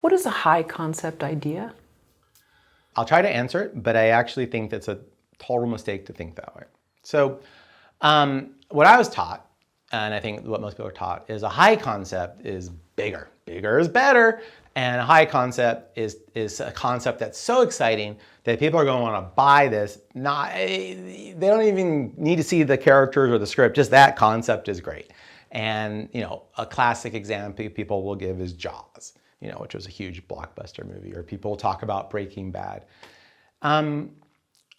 What is a high concept idea? I'll try to answer it, but I actually think that's a total mistake to think that way. So what I was taught, and I think what most people are taught, is a high concept is bigger. Bigger is better. And a high concept is a concept that's so exciting that people are going to want to buy this. They don't even need to see the characters or the script. Just that concept is great. And a classic example people will give is Jaws, which was a huge blockbuster movie, or people talk about Breaking Bad.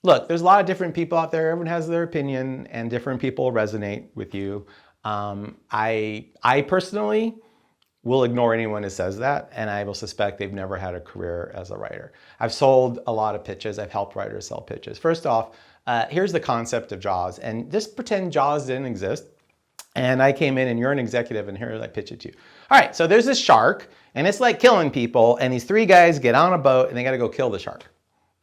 Look, there's a lot of different people out there. Everyone has their opinion, and different people resonate with you. I personally will ignore anyone who says that, and I will suspect they've never had a career as a writer. I've sold a lot of pitches. I've helped writers sell pitches. First off, here's the concept of Jaws, and just pretend Jaws didn't exist. And I came in and you're an executive and here I pitch it to you. All right, so there's this shark and it's like killing people, and these three guys get on a boat and they got to go kill the shark.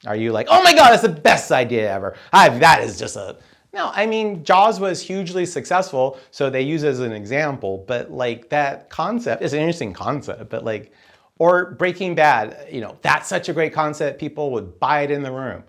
Are you like, oh my God, that's the best idea ever? That is just a... No, I mean, Jaws was hugely successful, so they use it as an example, but like that concept is an interesting concept, but like, or Breaking Bad, that's such a great concept, people would buy it in the room.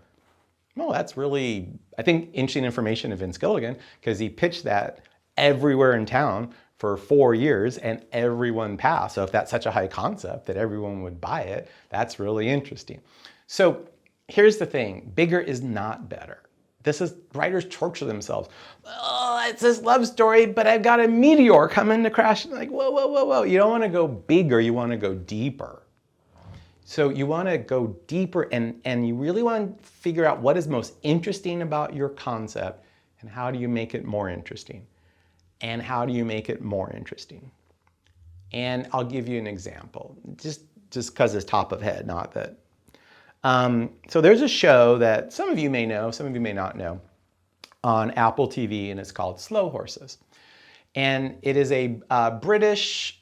No, that's really, I think, interesting information of Vince Gilligan, because he pitched that everywhere in town for 4 years and everyone passed. So if that's such a high concept that everyone would buy it, that's really interesting. So here's the thing, bigger is not better. This is, writers torture themselves. Oh, it's this love story, but I've got a meteor coming to crash. Like, whoa, whoa, whoa, whoa. You don't want to go bigger, you want to go deeper. So you want to go deeper and you really want to figure out what is most interesting about your concept and how do you make it more interesting. And how do you make it more interesting? And I'll give you an example, just because it's top of head, not that. So there's a show that some of you may know, some of you may not know, on Apple TV, and it's called Slow Horses. And it is a British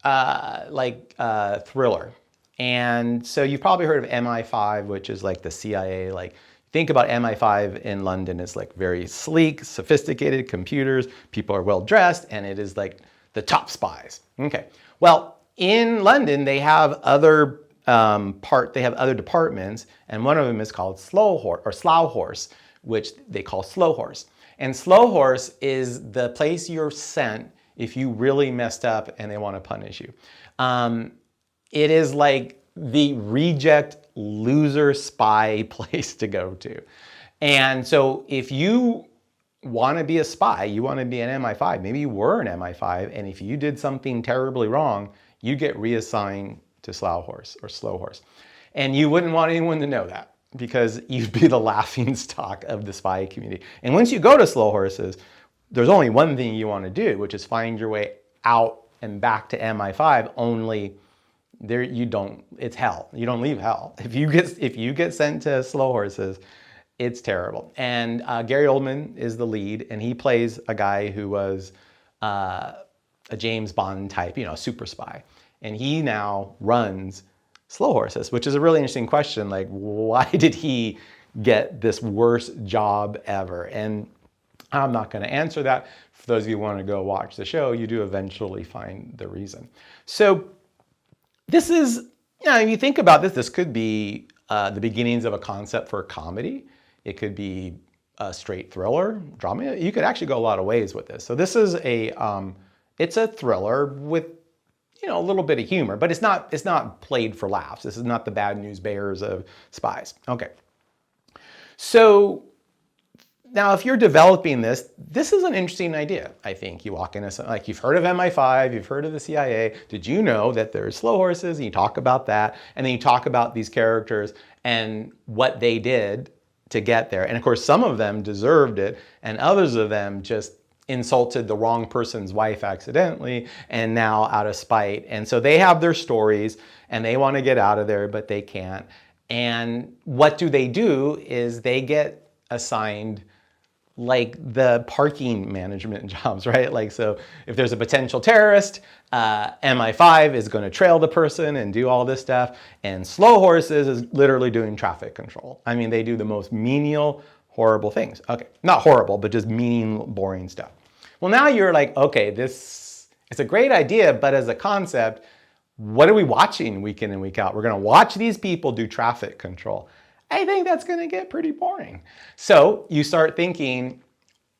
thriller. And so you've probably heard of MI5, which is like the CIA. Like, think about MI5 in London. It's like very sleek, sophisticated computers. People are well dressed, and it is like the top spies. Okay. Well, in London, they have other departments, and one of them is called Slow Horse, which they call Slow Horse. And Slow Horse is the place you're sent if you really messed up and they want to punish you. It is like the reject loser spy place to go to. And so if you want to be a spy, you want to be an MI5, maybe you were an MI5, and if you did something terribly wrong, you get reassigned to Slow Horse. And you wouldn't want anyone to know that, because you'd be the laughing stock of the spy community. And once you go to Slow Horses, there's only one thing you want to do, which is find your way out and back to MI5, only there it's hell. You don't leave hell. If you get sent to Slow Horses, it's terrible. And Gary Oldman is the lead, and he plays a guy who was a James Bond type, super spy. And he now runs Slow Horses, which is a really interesting question. Like, why did he get this worst job ever? And I'm not going to answer that. For those of you who want to go watch the show, you do eventually find the reason. So this is, if you think about this, this could be the beginnings of a concept for a comedy. It could be a straight thriller, drama. You could actually go a lot of ways with this. So this is it's a thriller with a little bit of humor, but it's not played for laughs. This is not the Bad News Bears of spies. Okay. So now if you're developing this is an interesting idea. I think you walk into like, you've heard of MI5, you've heard of the CIA. Did you know that there's Slow Horses? And you talk about that, and then you talk about these characters and what they did to get there. And of course, some of them deserved it, and others of them just insulted the wrong person's wife accidentally, and now out of spite. And so they have their stories and they want to get out of there, but they can't. And what do? Is they get assigned like the parking management jobs, right? Like, so if there's a potential terrorist, MI5 is going to trail the person and do all this stuff. And Slow Horses is literally doing traffic control. I mean, they do the most menial, horrible things. Okay, not horrible, but just mean, boring stuff. Well, now you're like, okay, it's a great idea, but as a concept, What are we watching week in and week out? We're going to watch these people do traffic control. I think that's going to get pretty boring. So you start thinking,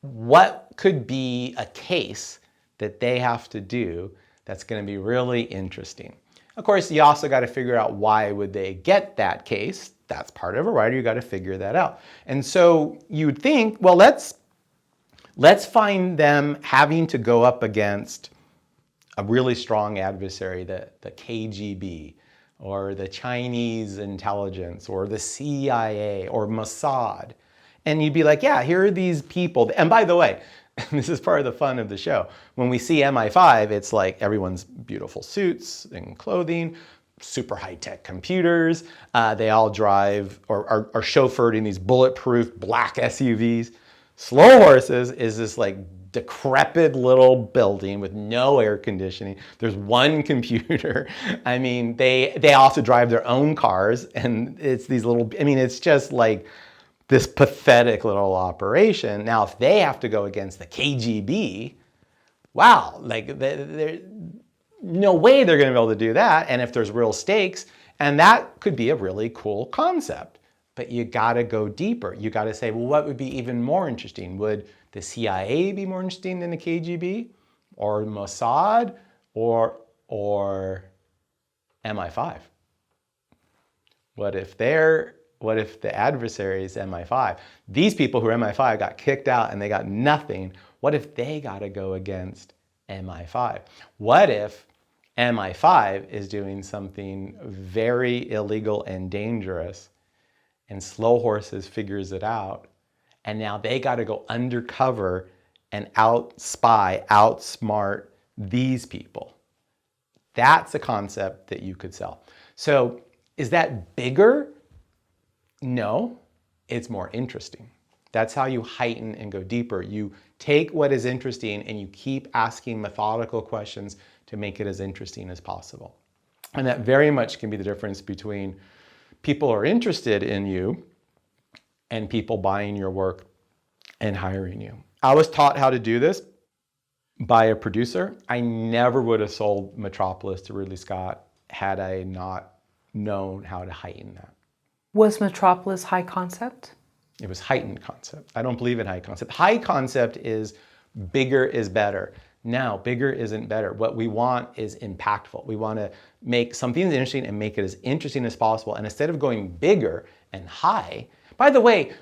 what could be a case that they have to do that's going to be really interesting? Of course, you also got to figure out why would they get that case. That's part of a writer. You got to figure that out. And so you'd think, well, let's find them having to go up against a really strong adversary, the KGB, or the Chinese intelligence, or the CIA, or Mossad. And you'd be like, yeah, here are these people. And by the way, this is part of the fun of the show. When we see MI5, it's like everyone's beautiful suits and clothing, super high-tech computers. They all drive or are chauffeured in these bulletproof black SUVs. Slow Horses is this like decrepit little building with no air conditioning. There's one computer. I mean, they also drive their own cars, and it's these little, I mean, it's just like this pathetic little operation. Now, if they have to go against the KGB, wow, like there's no way they're going to be able to do that. And if there's real stakes, and that could be a really cool concept, but you got to go deeper. You got to say, well, what would be even more interesting? Would the CIA be more interesting than the KGB, or Mossad, or MI5? What if the adversary is MI5? These people who are MI5 got kicked out and they got nothing. What if they got to go against MI5? What if MI5 is doing something very illegal and dangerous, and Slow Horses figures it out, and now they got to go undercover and outsmart these people? That's a concept that you could sell. So is that bigger? No, it's more interesting. That's how you heighten and go deeper. You take what is interesting and you keep asking methodical questions to make it as interesting as possible. And that very much can be the difference between people who are interested in you and people buying your work and hiring you. I was taught how to do this by a producer. I never would have sold Metropolis to Ridley Scott had I not known how to heighten that. Was Metropolis high concept? It was heightened concept. I don't believe in high concept. High concept is bigger is better. No, bigger isn't better. What we want is impactful. We want to make something interesting and make it as interesting as possible. And instead of going bigger and high, by the way,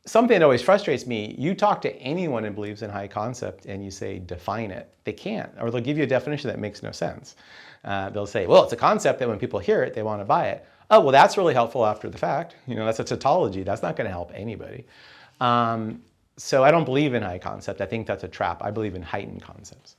something that always frustrates me, you talk to anyone who believes in high concept and you say, define it. They can't, or they'll give you a definition that makes no sense. They'll say, well, it's a concept that when people hear it, they want to buy it. Oh, well, that's really helpful after the fact. You know, that's a tautology. That's not going to help anybody. So I don't believe in high concept. I think that's a trap. I believe in heightened concepts.